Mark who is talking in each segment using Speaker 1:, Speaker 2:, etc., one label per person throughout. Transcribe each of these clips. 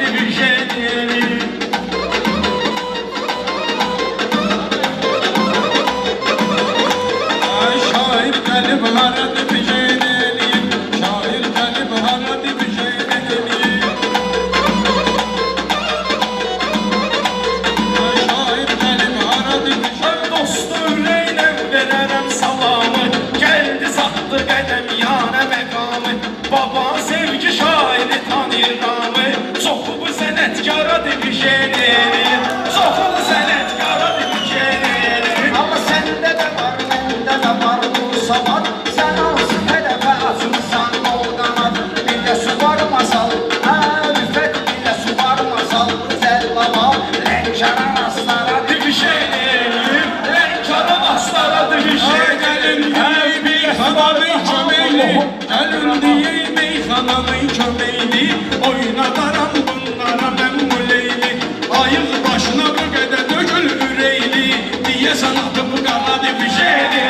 Speaker 1: divijeni. Şair gelip hara divijeni, şair gelip hara divijeni. Şair gelip hara divijeni. Dostu üreylə verərəm salamı, geldi sattı qədəm yana məqamı. Baba sevgi şairi tanıyıramı, çoxu bu sənətkara divijeni, çoxu bu sənətkara divijeni.
Speaker 2: Ama sende de var, bende de var bu sabah. Sen olsun hedefe açılsan ol kanat. Bir de su var masal, rüfet bir de su var masal. Güzel baba, renkara rastlara
Speaker 1: Divijeni, renkara aslara divijeni. Her bir hanımın kömeyli, gelin diye meyhananın kömeyli. Oynadaram bunlara ben bu leyli. Ayıl başına bu qədər dökül üreyli. Diyesen adı bu qara divijeni,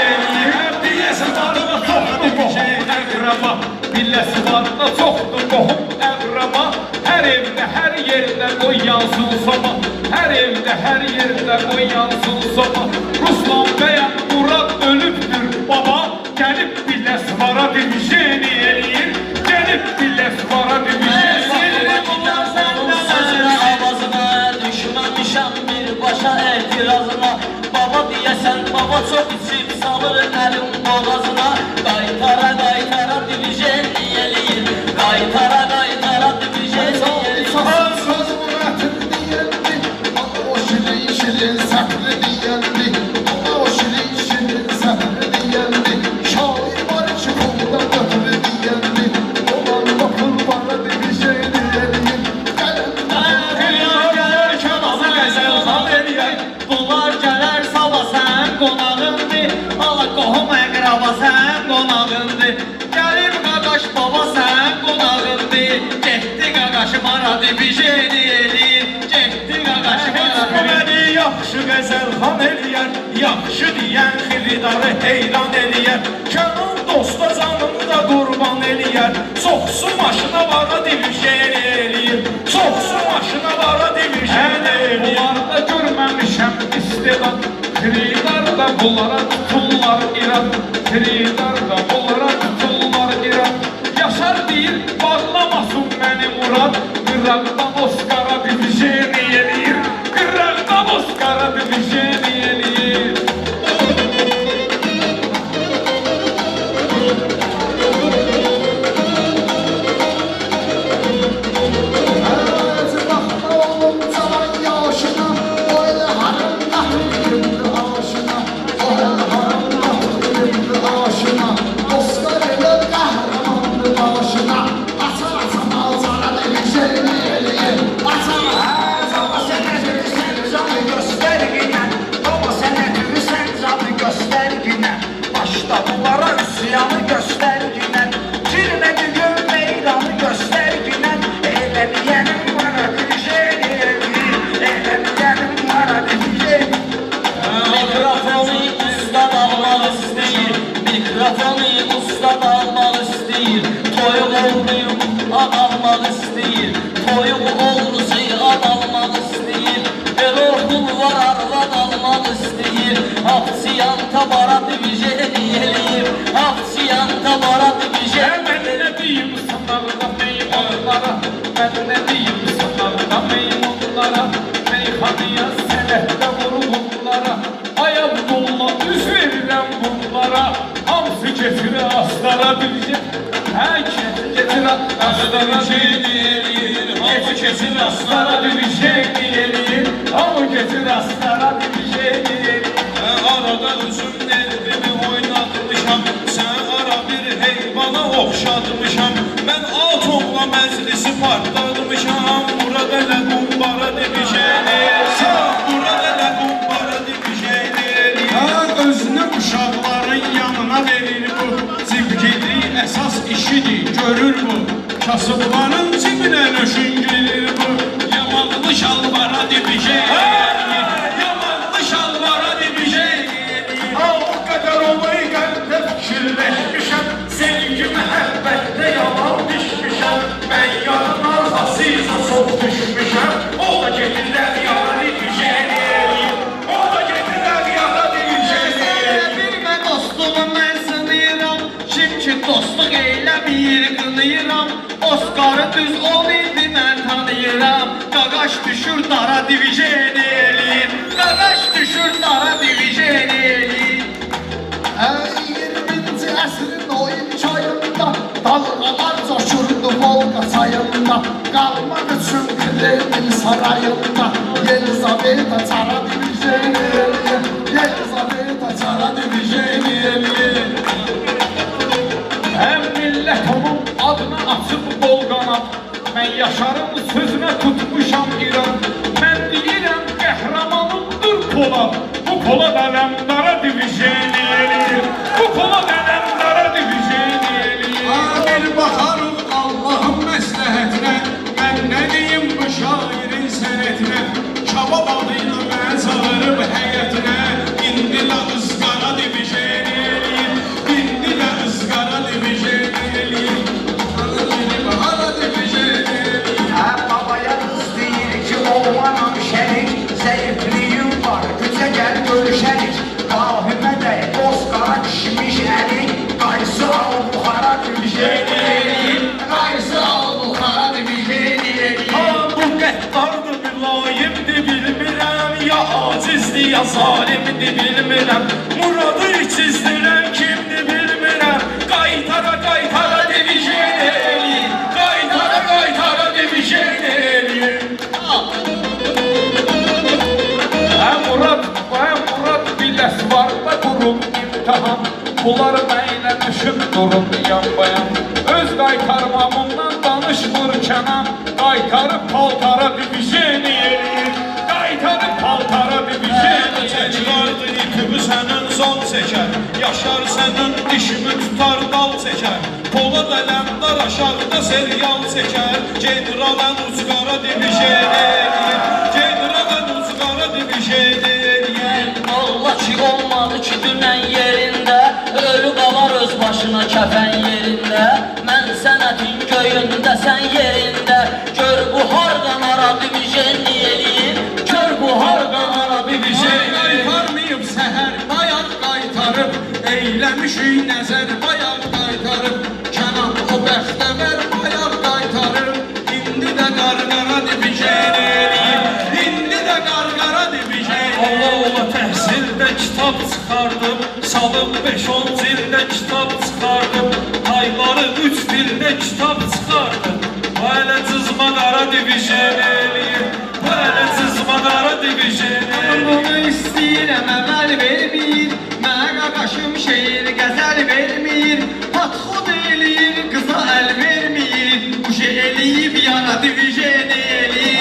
Speaker 1: diyesen adı bu qara divijeni. Əqraba, billəsi var da çoxdur qohum əqraba. Hər evdə, hər yerdə qoy yansın soba. Hər evdə, hər yerdə qoy yansın soba. Ruslan bəyəm Murad ölübdür baba. Gəlib billəsi vara divijeni eləyir. Gəlib billəsi vara divijeni eləyir.
Speaker 3: Bunlar senden sözüne avazına, düşməmişəm birbaşa etirazına. Baba diyesen baba çok içip salır elim boğazına. Qaytara qaytara divijeni eləyir, qaytara qaytara divijeni eləyir.
Speaker 2: sözümün ətini diyendi. Ama o şirin şirin səhri diyendi. Ama o şirin şirin səhri diyendi. Şair var ki bunda ötürü diyendi. Olan bakın bana divijeni eləyir.
Speaker 3: Bunlar gələr sabah sən qonağındır. Ala qohum əqraba sən qonağındır. Gəlir qaqaş baba sən qonağındır. Getdi qaqaşı mara divijeni eləyir. Getdi qaqaşı mara
Speaker 1: Məni yaxşı qəzəlxan eləyər, yaxşı deyən xilidarı heyran eləyər. Kənan dosta canını da qurban eləyər. Soxsu maşına vara divijeni eləyir, soxsu maşına vara divijeni eləyir. Bunlarda görməmişəm istedad, xilidar da bunlara tuturlar irad. Xilidar da bunlara tuturlar irad. Yaşar deyir, bağlamasın məni Murad. Qıraqdan Oscara divijeni eləyir, qıraqdan Oscara divijeni eləyir.
Speaker 2: Bakma oğlum zaman yaşına. Öyle haram nahriyimdi aşına. Öyle haram nahriyimdi aşına. Dostlar eller kahramandı başına. Açar açar alzara divijeni eləyir. Açar
Speaker 4: Baba sənəti sən canı göstərginə, baba sənəti sən canı göstərginə. Başda bunlara üsyanı göstərginə, girmədi göl meydanı göstərginə. Eləməyənim vara divijeni eləyir, eləməyənim vara divijeni.
Speaker 3: Mikrofonu ustad almaq istəyir, mikrofonu ustad almaq istəyir. Toyuq olmayıb ad almaq istəyir, toyuq olrusu ad almaq istəyir. Belə oğul var arvad almaq istəyir. Hapsiyan tabara divijeni eləyir, hapsiyan tabara divijeni
Speaker 1: Mən nə deyim sanarda meymunlara, mən nə deyim sanarda meymunlara. Meyxanıya sənətdə vurğunlara, ayaqdolla üz verirəm bunlara. Hamısı getir astara divijeni, getir astara divijeni eləyir. Hamı getir astara divijeni eləyir, hamı getir astara divijeni eləyir. Arada üzüm nervimi oynatmışam, sən ara bir heyvana oxşatmışam. Mən atomla məclisi partlatmışam. Burada elə qumbara divijeni, burada elə qumbara divijeni. Özünü uşaqların yanına verir bu, cibgili əsas işidir, görür bu. Kasıbların cibinə nöşün gelir bu, yamanlı şalvara divijeni. Yamanlı şalvara divijeni. O qədər olayı qəlbdə fikirləşmişəm, sevgi məhəbbətdə yalan düşmüşəm. Mən yarın aziz soğuk düşmüşəm.
Speaker 3: Qaqaşların düz ol indi mən tanıyıram. Qaqaş düşür dara divijen eləyir. Qaqaş düşür dara divijen eləyir.
Speaker 2: 20-ci əsrin o ilk ayında dalğalar coşurdu Volqa çayında. Qalmaq üçün Kremlin sarayında Yelizaveta çara divijen eləyir. Yelizaveta çara divijen eləyir.
Speaker 1: Həm millət onun adına açıb bol qanat. Mən yaşarım sözünə tutmuşam İran. Mən deyirəm qəhrəmanımdır Polad. Bu Polad ələmdara divijen eləyir. Bu Polad ələmdara divijen eləyir. Bir baxarım Allahın məsləhətinə. Mən nə deyim bu şairin sənətinə. Kabab adıyla mən çağırıb həyətinə. İndi də ızqara divijen eləyir. İndi də ızqara divijen eləyir. Bahara divijen eləyir.
Speaker 4: Babaya qız deyir ki, olmanam şərik, zəifliyim var, gücə gəl görüşərik. Qahimə də bozqara kişmiş əlik, qaysı al buxara divijen eləyir. Qaysı al buxara divijen eləyir.
Speaker 1: Bu qəddardır, mülayimdir, bilmirəm. Ya acizdir, ya zalimdir, bilmirəm. Muradı içizdirən kimdir, bilmirəm. Qaytara, qaytara divijen eləyir. Qaytara, qaytara divijen eləyir. Həm Murad biləs var da qurum imtihan. Bunlar mənlə düşüb durun yan bayan. Öz qaytarmamından danışmır Kənan. Qaytarıb paltara divijen eləyir. Qaytarıb paltara divijen eləyir. Vardı itibi sənin zon çəkər. Yaşar sənin dişimi tutar dal çəkər. Polad ələmdar aşağıda serial çəkər. Generalən ucqara divijen eləyir. Generalən ucqara divijen eləyir.
Speaker 5: Allah ki olmadı ki dünən yerində. Ölü qalar öz başına kəfən yerində. Mən sənətin göyündə, sən yerində. Gör bu hardan ara divijen eləyir. Gör bu hardan ara divijen eləyir.
Speaker 1: Qaytarmayıb səhər, bayaq qaytarıb. Eyləmişik nəzər, bayaq qaytarıb. Kənan o bəxtəvər, bayaq qaytarıb. İndi də qarqara divijen eləyir. İndi də qarqara divijen eləyir. Allah təhsildə kitab çıxardım. Salıb 5-10 cildə kitab çıxardım. Ayları 3 dildə kitab çıxardım. Hələ cızma qara divijen eləyir. Hələ cızma qara divijen eləyir.
Speaker 3: Bunu istəyirəm, əməl vermir. Mənə qaqaşım şeir, qəzəl vermir. Patxod eləyir, qıza əl vermir. Uşe eləyib yana divijen eləyir.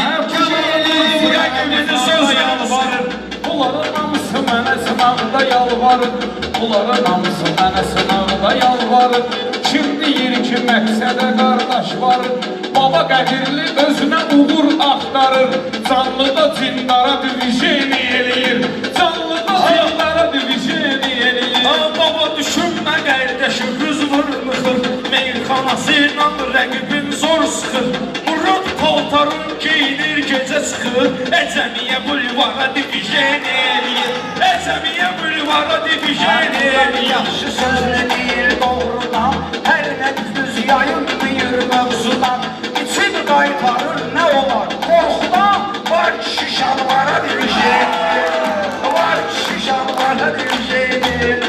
Speaker 1: Rəqibini söz yalvarır. Bunların hamısı mənə sınavda yalvarır. Bunların hamısı mənə sınavda yalvarır. Kim deyir ki məqsədə qardaş varır. Baba qədirli özünə uğur axtarır. Canlıda cindara divijen eləyir. Canlıda cindara divijen eləyir. Baba düşünmə qardaşı qız vurmıxır. Meyxanası ilə rəqibin zor sıxır. Murad paltarın geyinir gecə çıxır. Əcəmiyə bulvara divijen eləyir. Əcəmiyə bulvara divijen eləyir.
Speaker 4: Yaxşı sözünü deyir doğrudan, hər nə düz yayınmayır mövzudan. İçin qaytarır nə olar qorxudan, var kişi şalvara divijen eləyir. Var kişi şalvara divijen eləyir.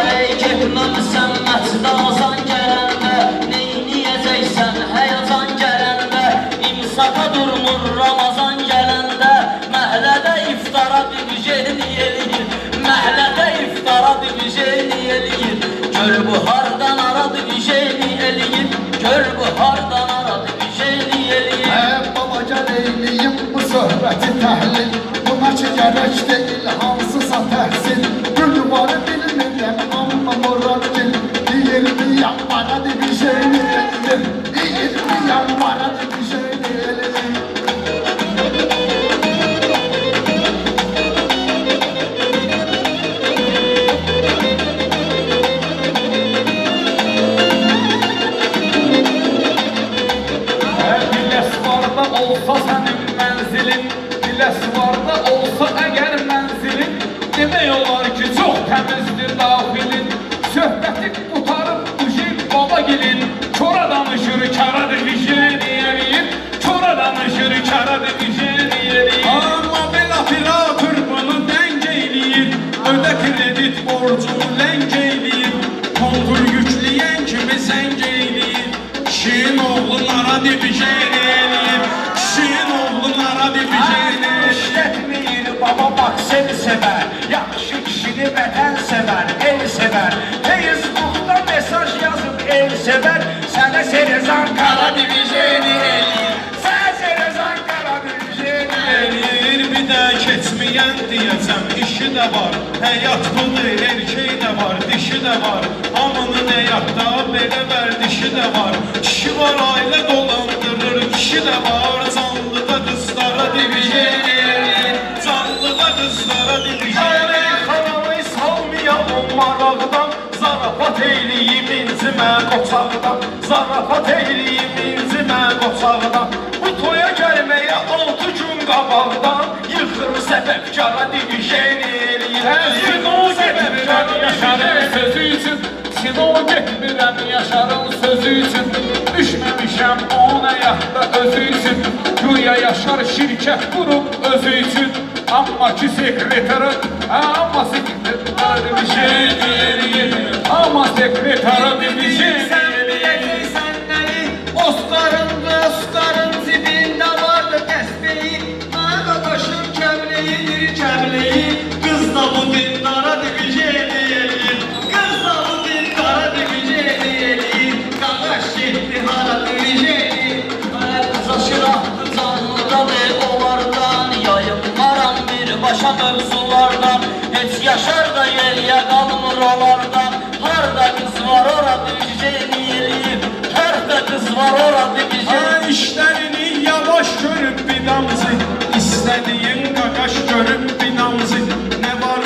Speaker 5: Ey getməmisən məçdə azan gələndə. Neyniyəcəksən həyatan gələndə. İmsaka durmur Ramazan gələndə. Məhlədə iftara divijen eləyir. Məhlədə iftara divijen eləyir. Gör bu hardan ara divijen eləyir. Gör bu hardan ara divijen eləyir.
Speaker 2: Baba gəl eyləyim bu söhbəti təhlil. Buna ki gərək deyil hansısa təhsil. Gülvarı bilmirəm amma Murad gil. Deyir miyəm bana divijen eləyir. Deyir miyəm bana divijen eləyir.
Speaker 1: Biləsvarda olsa sənin mənzilin. Biləsvarda olsa əgər mənzilin. Demək olar ki çox təmizdir daxilin Söhbəti qutarıb ujin baba gelin Çora danışır kara divijin eləyir Çora danışır kara divijin eləyir Amma belə operator bunu dəng eləyir Ödə kredit borcunu ləng eləyir Kontur yükləyən kimi zəng eləyir Kişinin oğlunlara divijin eləyir Kişinin oğlunlara divijin eləyir
Speaker 4: İşletmeyir baba bak seni sever Yaxşı kişini vətən sever, el sever Facebook'ta mesaj yazıp el sever Sənə Serezan Kara divijeni eləyir Sənə Serezan Kara divijeni eləyir
Speaker 1: eləyir Bir də keçməyən deyəcəm işi də var Həyat budur, erkək də var, dişi də var Hamının həyatda belə vərdişi də var Kişi var ailə dolandırır, kişi də var Canlıda qızlara divijin eləyir Canlıda qızlara divijin eləyir
Speaker 3: Xanamı salmayalım maraqdan Zarafat eyliyim incimə qoçaqdan Zarafat eyliyim incimə qoçaqdan Bu toya gəlməyə 6 gün qabaqdan Yıxır səbəbkara divijin eləyir
Speaker 1: Sino getmirəm yaşarın sözü üçün Sino getmirəm yaşarın sözü üçün Düşməmişəm ona yaxda özü üçün Güya yaşar şirkət qurub özü üçün Amma ki sekretarı Amma sekretarı bir şey eləyir Amma sekretarı bir şey
Speaker 3: Sən biləcəksən nəyi Oscarın cibində vardı təsbehi Qardaşım kəbleyidir kəbleyi Qız da bu dindara divijin eləyir Qız da bu dindara divijin eləyir Qardaş getdi hara divijin
Speaker 5: Zaşırahtı canlıdadır onlardan Yayınmaram birbaşa mövzulardan Heç yaşar da yeriyə qalmır onlardan Harda qız var ora divijin eləyir Harda qız var ora divijin
Speaker 1: İşlərini yavaş görüb bir damcı İstədiyin qaqaş görüb bir damcı Nə var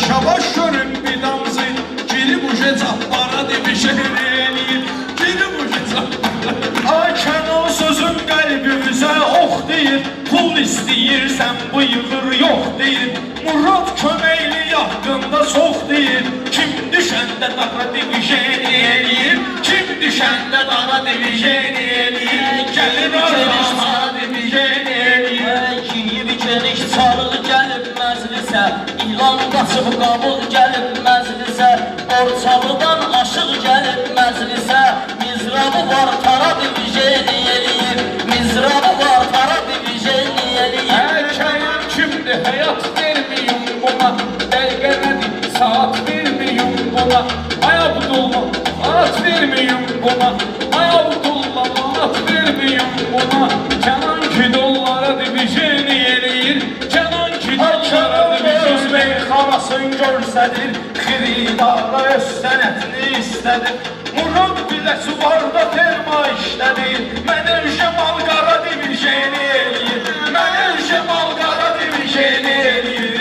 Speaker 1: şabaş görüb bir damcı Girib uje cappara divijin eləyir Girib uje cappara Ay Kənan sözün qəlbimizə ox deyir Pul istəyirsən bıyığır yox deyir Murad köməkli haqqında çox deyir Kim düşəndə dara divijin eləyir Kim düşəndə dara divijin eləyir Gəlir arası dara divijin eləyir
Speaker 5: Yiyib geniş çarıq gəlib məclisə İlan qaçıb qabıq gəlib məclisə Orçalıdan aşıq gəlib məclisə Mizrabı var tara divijin eləyir Mizrabı var tara divijin eləyir
Speaker 1: Erkəyəm kimdir həyat vermiyim buna Dəqiqə nədir saat vermiyim buna Ay Abdullah saat vermiyim buna Ay Abdullah saat vermiyim buna Kənan ki dollara divijin eləyir Kənan ki dollara divijin
Speaker 3: Meyxanasın görsədir Xiridara öz sənətini istədir Murad biləsi var da terma işlədir Mənə Cemal Qara divijin eləyir Mənə Cemal Qara divijin eləyir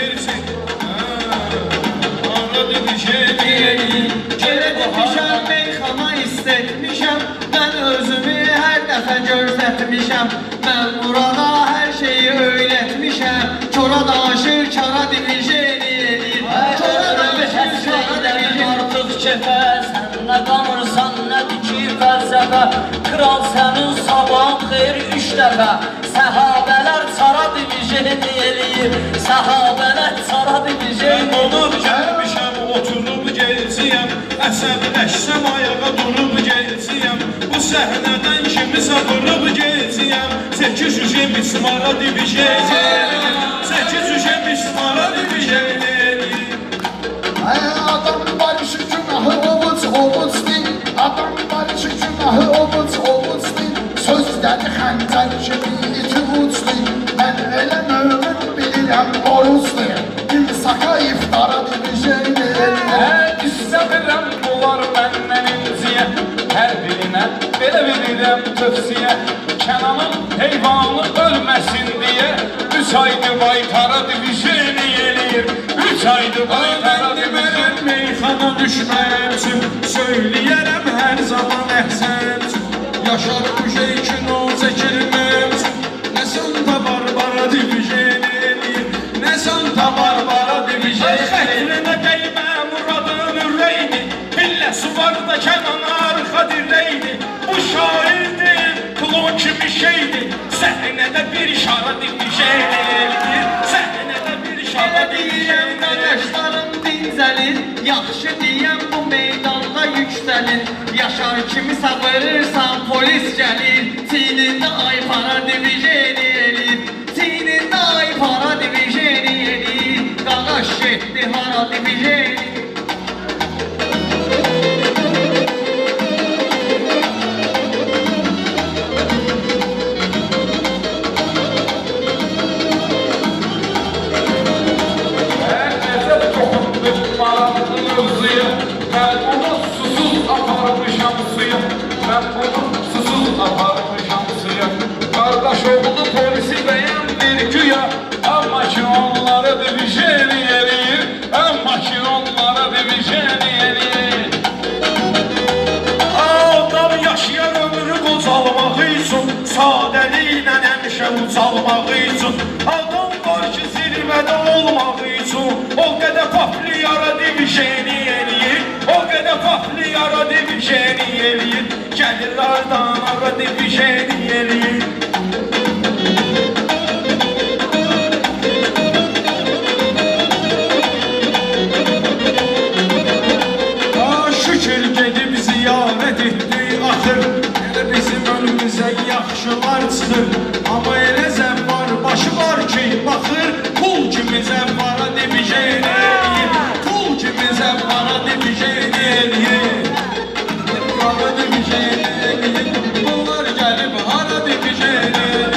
Speaker 1: Ara divijin eləyir
Speaker 3: Getmişəm, meyxana istətmişəm Mən özümü hər dəfə görsətmişəm Mən Murada hər şeyi öyrətmişəm Çora danışır, kara divijin eləyir Çora danışır, kara divijin
Speaker 5: Artıq kefə sən nə qamırsan nədir ki fəlsəfə Kral sənin sabahın xeyir 3 dəfə Səhabələr çara divijin eləyir Səhabələr çara divijin
Speaker 1: Qonaq gəlmişəm, oturub gəlciyəm Əsəbləşsəm ayağa durub gəlciyəm Bu səhnədən kimisə vurub gəlciyəm 8 yüzə mismara divijin eləyir 8 yüzə mismara divijin eləyir
Speaker 2: Adam var ki günahı ovuc değil Adam var ki günahı ovuc değil Sözləri xəncər kimi iti uc değil Mən elə mömin bilirəm oruc değil İnsaka iftara divijin eləyir
Speaker 1: İstəmirəm bunlar məndən inciyə Hər birinə belə verirəm tövsiyə Kənanın heyvanı ölməsin deyə 3 aydı baytara divijin eləyir 3 aydı baytara divijin Meyxana düşməyəmsin Söyləyərəm hər zaman əhsənsin Yaşar ujey kino çəkilməmsin Nə Santa Barbara divijin eləyir Nə Santa Barbara divijin eləyir Xətrinə dəymə
Speaker 3: Yaxşı deyən bu meydanda yüksəlir. Yaşar kimi savırırsan polis gəlir. Çiynində ay para divijeni elir. Çiynində ay para divijeni elir. Qaqaş getdi hara divijeni.
Speaker 1: Herkese toxundu maraqlı mövzuya. Ben bunu susuz aparmışam suya. Ben bunu susuz aparmışam suya. Kardeş oğlu polisi beğendir güya. Ama ki onlara divijeni eləyir. Ama ki onlara divijeni eləyir. Adam yaşayan ömrü qocalmaq üçün, sadəliklə həmişə ucalmaq üçün. Adam var ki zirvədə olmaq üçün, o qədər paplı yara divijeni eləyir. O qədər paplı yara divijeni eləyir. Gəlirlərdən ara divijeni eləyir. Şükür gedib ziyarət etdi axır. Elə bizim önümüzə yaxşılar çıxır. Amma elə zəvvar başı var ki baxır. Pul kimi zəvvara divijeni eləyir. Pul kimi zəvvara divijeni eləyir. Qara divijeni eləyir. Bunlar gəlib hara divijeni eləyir.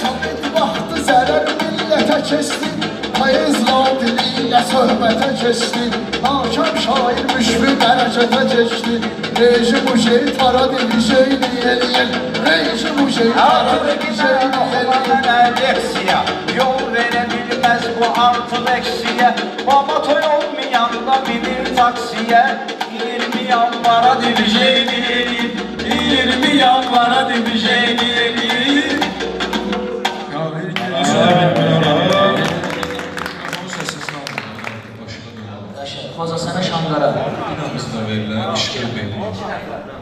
Speaker 2: Sovet vaxtı zərər millətə keçdi. Payızla dili ilə söhbətə keçdi. Hakim şair müşfü dərəcətə keçdi. Rejim uşey para divijeni eləyir. Rejim uşey para divijeni eləyir.
Speaker 4: Leksiya yol verə bilməz bu artıq eksiyə. Baba toy olmayanda binir taksiyə. 20 yanvara divijeni eləyir.
Speaker 1: 20 yanvara divijeni eləyir.
Speaker 5: Xoca sənə Şankara.
Speaker 6: Binamızda verilən işgal memuru.